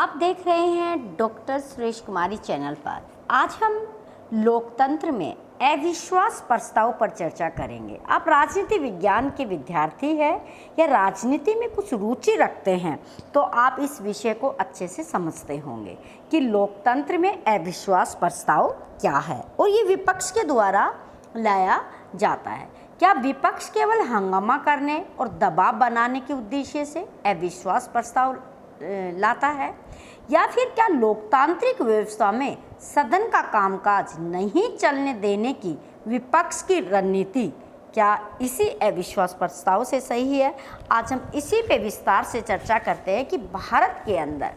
आप देख रहे हैं डॉक्टर सुरेश कुमारी चैनल पर। आज हम लोकतंत्र में अविश्वास प्रस्ताव पर चर्चा करेंगे। आप राजनीति विज्ञान के विद्यार्थी हैं या राजनीति में कुछ रुचि रखते हैं तो आप इस विषय को अच्छे से समझते होंगे कि लोकतंत्र में अविश्वास प्रस्ताव क्या है और ये विपक्ष के द्वारा लाया जाता है। क्या विपक्ष केवल हंगामा करने और दबाव बनाने के उद्देश्य से अविश्वास प्रस्ताव लाता है या फिर क्या लोकतांत्रिक व्यवस्था में सदन का कामकाज नहीं चलने देने की विपक्ष की रणनीति क्या इसी अविश्वास प्रस्ताव से सही है? आज हम इसी पे विस्तार से चर्चा करते हैं कि भारत के अंदर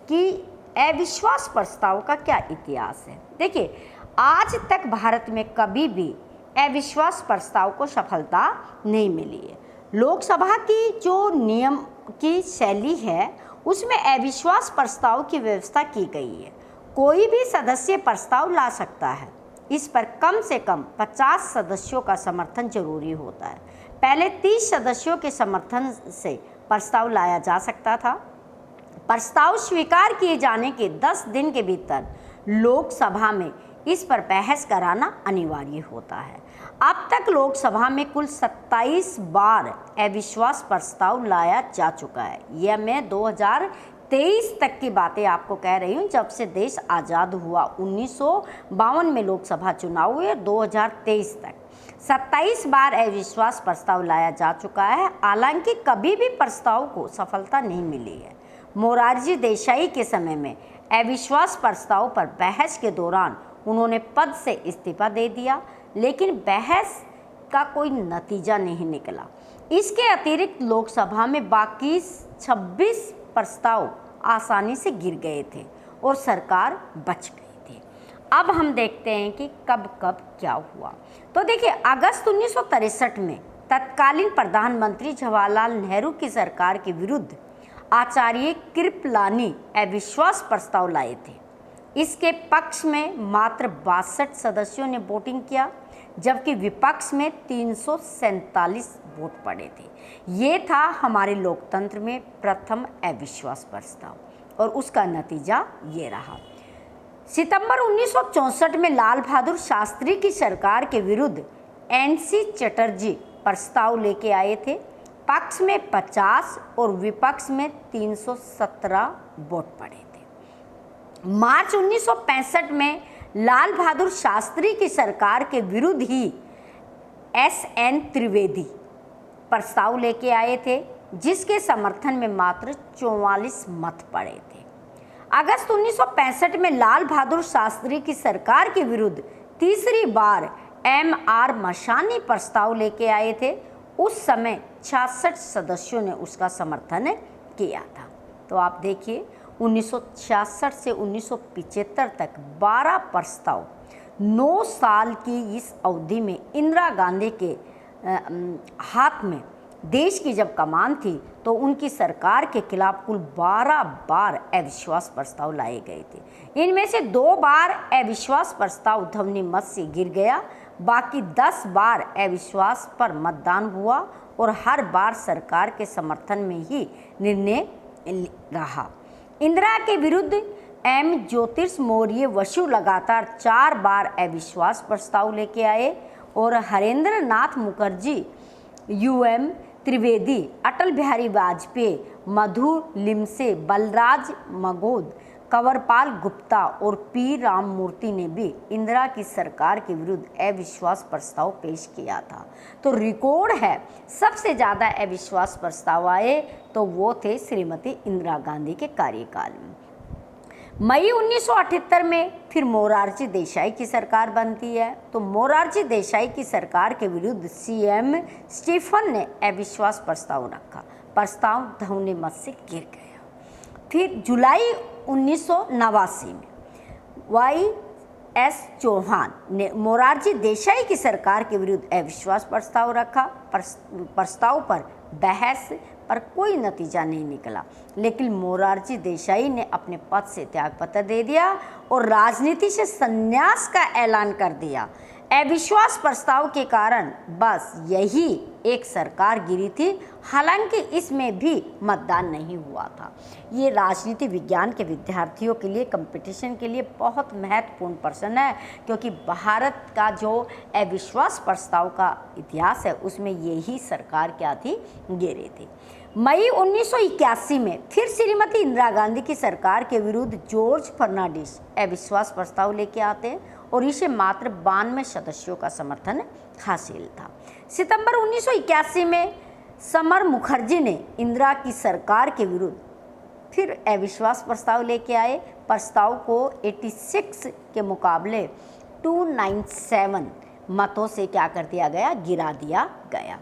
कि अविश्वास प्रस्ताव का क्या इतिहास है। देखिए, आज तक भारत में कभी भी अविश्वास प्रस्ताव को सफलता नहीं मिली है। लोकसभा की जो नियम की शैली है उसमें अविश्वास प्रस्ताव की व्यवस्था की गई है। कोई भी सदस्य प्रस्ताव ला सकता है। इस पर कम से कम 50 सदस्यों का समर्थन जरूरी होता है। पहले 30 सदस्यों के समर्थन से प्रस्ताव लाया जा सकता था। प्रस्ताव स्वीकार किए जाने के 10 दिन के भीतर लोकसभा में इस पर बहस कराना अनिवार्य होता है। अब तक लोकसभा में कुल 27 बार अविश्वास प्रस्ताव लाया जा चुका है। यह मैं 2023 तक की बातें आपको कह रही हूँ, जब से देश आज़ाद हुआ। 1952 में लोकसभा चुनाव हुए, 2023 तक 27 बार अविश्वास प्रस्ताव लाया जा चुका है। हालांकि कभी भी प्रस्ताव को सफलता नहीं मिली है। मोरारजी देसाई के समय में अविश्वास प्रस्ताव पर बहस के दौरान उन्होंने पद से इस्तीफा दे दिया, लेकिन बहस का कोई नतीजा नहीं निकला। इसके अतिरिक्त लोकसभा में बाकी 26 प्रस्ताव आसानी से गिर गए थे और सरकार बच गई थी। अब हम देखते हैं कि कब कब क्या हुआ। तो देखिए, अगस्त 1963 में तत्कालीन प्रधानमंत्री जवाहरलाल नेहरू की सरकार के विरुद्ध आचार्य कृपलानी अविश्वास प्रस्ताव लाए थे। इसके पक्ष में मात्र 62 सदस्यों ने वोटिंग किया, जबकि विपक्ष में 347 वोट पड़े थे। ये था हमारे लोकतंत्र में प्रथम अविश्वास प्रस्ताव और उसका नतीजा ये रहा। सितंबर 1964 में लाल बहादुर शास्त्री की सरकार के विरुद्ध NC चटर्जी प्रस्ताव लेके आए थे। पक्ष में 50 और विपक्ष में 317 वोट पड़े थे। मार्च 1965 में लाल बहादुर शास्त्री की सरकार के विरुद्ध ही SN त्रिवेदी प्रस्ताव लेके आए थे, जिसके समर्थन में मात्र 44 मत पड़े थे। अगस्त 1965 में लाल बहादुर शास्त्री की सरकार के विरुद्ध तीसरी बार MR मशानी प्रस्ताव लेके आए थे। उस समय 66 सदस्यों ने उसका समर्थन किया था। तो आप देखिए, 1966 से 1975 तक 12 प्रस्ताव, 9 साल की इस अवधि में इंदिरा गांधी के हाथ में देश की जब कमान थी तो उनकी सरकार के खिलाफ कुल 12 बार अविश्वास प्रस्ताव लाए गए थे। इनमें से 2 बार अविश्वास प्रस्ताव ध्वनि मत से गिर गया। बाकी 10 बार अविश्वास पर मतदान हुआ और हर बार सरकार के समर्थन में ही निर्णय रहा। इंदिरा के विरुद्ध M ज्योतिष मौर्य वसु लगातार 4 बार अविश्वास प्रस्ताव लेके आए और हरेंद्र नाथ मुखर्जी, UM त्रिवेदी, अटल बिहारी वाजपेयी, मधु लिमसे, बलराज मगोद, कंवरपाल गुप्ता और P राममूर्ति ने भी इंदिरा की सरकार के विरुद्ध अविश्वास प्रस्ताव पेश किया था। तो रिकॉर्ड है, सबसे ज़्यादा अविश्वास प्रस्ताव आए तो वो थे श्रीमती इंदिरा गांधी के कार्यकाल में। मई 1978 में फिर मोरारजी देसाई की सरकार बनती है। तो मोरारजी देसाई की सरकार के विरुद्ध CM स्टीफन ने अविश्वास प्रस्ताव रखा। प्रस्ताव ध्वनि मत से गिर गया। फिर जुलाई 1989 में YS चौहान ने मोरारजी देसाई की सरकार के विरुद्ध अविश्वास प्रस्ताव रखा। प्रस्ताव पर बहस पर कोई नतीजा नहीं निकला, लेकिन मोरारजी देसाई ने अपने पद से त्यागपत्र दे दिया और राजनीति से संन्यास का ऐलान कर दिया। अविश्वास प्रस्ताव के कारण बस यही एक सरकार गिरी थी, हालांकि इसमें भी मतदान नहीं हुआ था। ये राजनीति विज्ञान के विद्यार्थियों के लिए, कंपटीशन के लिए बहुत महत्वपूर्ण प्रश्न है, क्योंकि भारत का जो अविश्वास प्रस्ताव का इतिहास है उसमें यही सरकार क्या थी, गिरी थी। मई 1981 में फिर श्रीमती इंदिरा गांधी की सरकार के विरुद्ध जॉर्ज फर्नांडिस अविश्वास प्रस्ताव लेके आते हैं और इसे मात्र 92 सदस्यों का समर्थन हासिल था। सितंबर 1981 में समर मुखर्जी ने इंदिरा की सरकार के विरुद्ध फिर अविश्वास प्रस्ताव लेके आए। प्रस्ताव को 86 के मुकाबले 297 मतों से क्या कर दिया गया, गिरा दिया गया।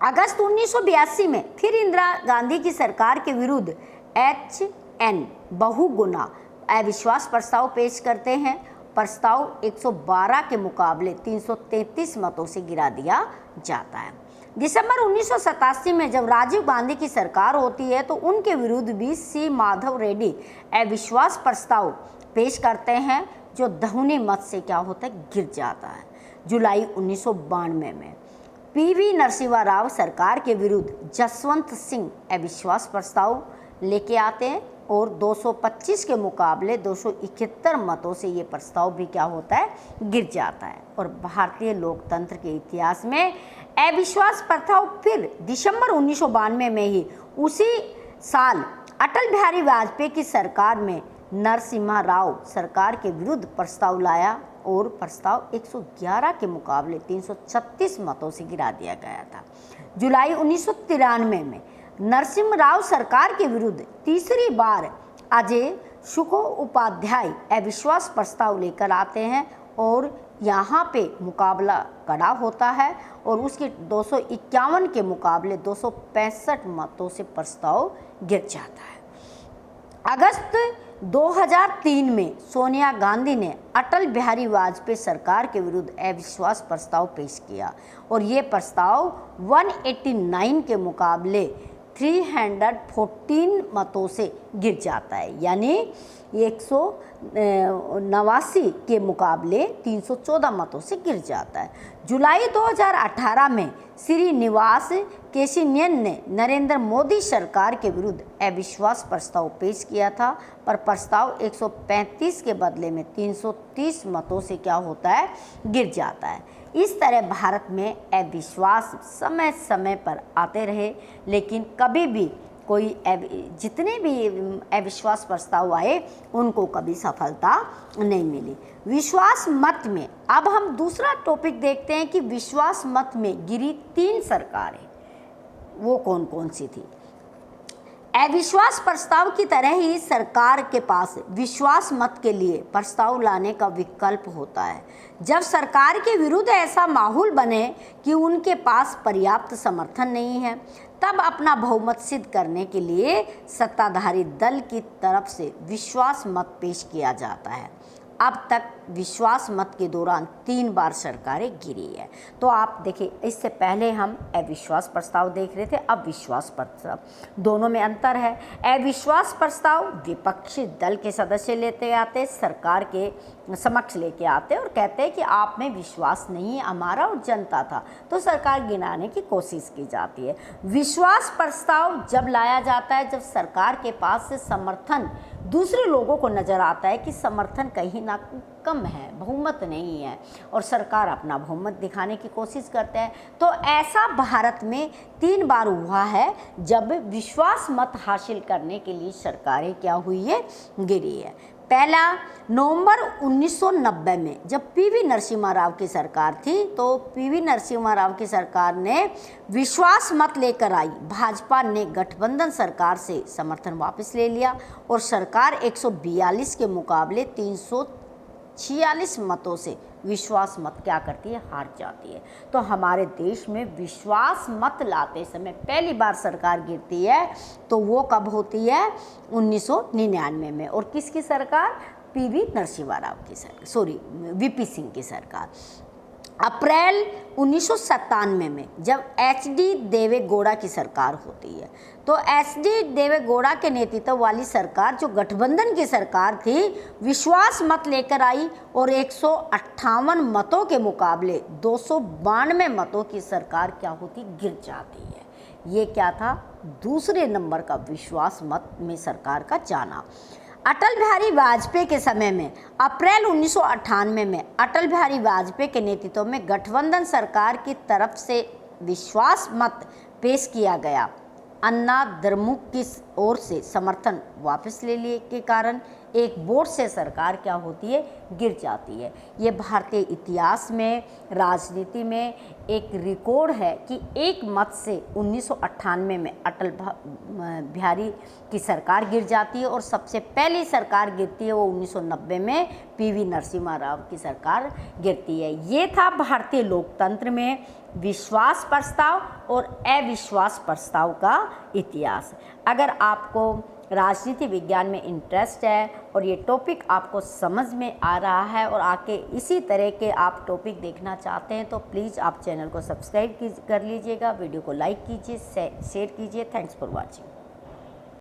अगस्त 1982 में फिर इंदिरा गांधी की सरकार के विरुद्ध HN बहुगुना अविश्वास प्रस्ताव पेश करते हैं। प्रस्ताव 112 के मुकाबले 333 मतों से गिरा दिया जाता है। दिसंबर 1987 में जब राजीव गांधी की सरकार होती है तो उनके विरुद्ध भी C माधव रेड्डी अविश्वास प्रस्ताव पेश करते हैं, जो ध्वनि मत से क्या होता है, गिर जाता है। जुलाई 1992 में PV नरसिम्हा राव सरकार के विरुद्ध जसवंत सिंह अविश्वास प्रस्ताव लेके आते हैं और 225 के मुकाबले 271 मतों से ये प्रस्ताव भी क्या होता है, गिर जाता है। और भारतीय लोकतंत्र के इतिहास में अविश्वास प्रस्ताव फिर दिसंबर 1992 में ही उसी साल अटल बिहारी वाजपेयी की सरकार में नरसिम्हा राव सरकार के विरुद्ध प्रस्ताव लाया और प्रस्ताव 111 के मुकाबले 336 मतों से गिरा दिया गया था। जुलाई 1993 में नरसिम्हा राव सरकार के विरुद्ध तीसरी बार अजय सुखोपाध्याय अविश्वास प्रस्ताव लेकर आते हैं और यहाँ पे मुकाबला कड़ा होता है और उसके 251 के मुकाबले 265 मतों से प्रस्ताव गिर जाता है। अगस्त 2003 में सोनिया गांधी ने अटल बिहारी वाजपेयी सरकार के विरुद्ध अविश्वास प्रस्ताव पेश किया और ये प्रस्ताव 189 के मुकाबले 314 मतों से गिर जाता है, यानी 189 के मुकाबले 314 मतों से गिर जाता है। जुलाई 2018 में श्रीनिवास केशिन्यन ने नरेंद्र मोदी सरकार के विरुद्ध अविश्वास प्रस्ताव पेश किया था, पर प्रस्ताव 135 के बदले में 330 मतों से क्या होता है, गिर जाता है। इस तरह भारत में अविश्वास समय समय पर आते रहे, लेकिन कभी भी कोई जितने भी अविश्वास प्रस्ताव आए उनको कभी सफलता नहीं मिली। विश्वास मत में अब हम दूसरा टॉपिक देखते हैं कि विश्वास मत में गिरी 3 सरकारें वो कौन कौन सी थी। अविश्वास प्रस्ताव की तरह ही सरकार के पास विश्वास मत के लिए प्रस्ताव लाने का विकल्प होता है। जब सरकार के विरुद्ध ऐसा माहौल बने कि उनके पास पर्याप्त समर्थन नहीं है, तब अपना बहुमत सिद्ध करने के लिए सत्ताधारी दल की तरफ से विश्वास मत पेश किया जाता है। अब तक विश्वास मत के दौरान 3 बार सरकारें गिरी है। तो आप देखिए, इससे पहले हम अविश्वास प्रस्ताव देख रहे थे, अब विश्वास प्रस्ताव, दोनों में अंतर है। अविश्वास प्रस्ताव विपक्षी दल के सदस्य लेते आते, सरकार के समक्ष लेके आते और कहते हैं कि आप में विश्वास नहीं, हमारा और जनता था, तो सरकार गिनाने की कोशिश की जाती है। विश्वास प्रस्ताव जब लाया जाता है जब सरकार के पास से समर्थन दूसरे लोगों को नज़र आता है कि समर्थन कहीं ना कम है, बहुमत नहीं है, और सरकार अपना बहुमत दिखाने की कोशिश करते हैं। तो ऐसा भारत में 3 बार हुआ है जब विश्वास मत हासिल करने के लिए सरकारें क्या हुई है, गिरी है। पहला नवंबर 1990 में जब PV नरसिम्हा राव की सरकार थी, तो PV नरसिम्हा राव की सरकार ने विश्वास मत लेकर आई। भाजपा ने गठबंधन सरकार से समर्थन वापस ले लिया और सरकार 142 के मुकाबले 346 मतों से विश्वास मत क्या करती है, हार जाती है। तो हमारे देश में विश्वास मत लाते समय पहली बार सरकार गिरती है, तो वो कब होती है, 1999 में। और किसकी सरकार, PV नरसिम्हा राव की सरकार, VP सिंह की सरकार। अप्रैल 1997 में जब एच.डी. देवे गौड़ा की सरकार होती है, तो एच.डी. देवे गौड़ा के नेतृत्व वाली सरकार, जो गठबंधन की सरकार थी, विश्वास मत लेकर आई और 158 मतों के मुकाबले 292 मतों की सरकार क्या होती, गिर जाती है। ये क्या था, दूसरे नंबर का विश्वास मत में सरकार का जाना। अटल बिहारी वाजपेयी के समय में अप्रैल 1998 में अटल बिहारी वाजपेयी के नेतृत्व में गठबंधन सरकार की तरफ से विश्वास मत पेश किया गया। अन्ना द्रमुक की ओर से समर्थन वापस ले लिए के कारण एक वोट से सरकार क्या होती है, गिर जाती है। ये भारतीय इतिहास में, राजनीति में एक रिकॉर्ड है कि एक मत से 1998 में अटल बिहारी की सरकार गिर जाती है और सबसे पहली सरकार गिरती है वो 1990 में पी.वी. नरसिम्हा राव की सरकार गिरती है। ये था भारतीय लोकतंत्र में विश्वास प्रस्ताव और अविश्वास प्रस्ताव का इतिहास। अगर आपको राजनीति विज्ञान में इंटरेस्ट है और ये टॉपिक आपको समझ में आ रहा है और आके इसी तरह के आप टॉपिक देखना चाहते हैं, तो प्लीज़ आप चैनल को सब्सक्राइब कर लीजिएगा, वीडियो को लाइक कीजिए, शेयर कीजिए। Thanks for watching.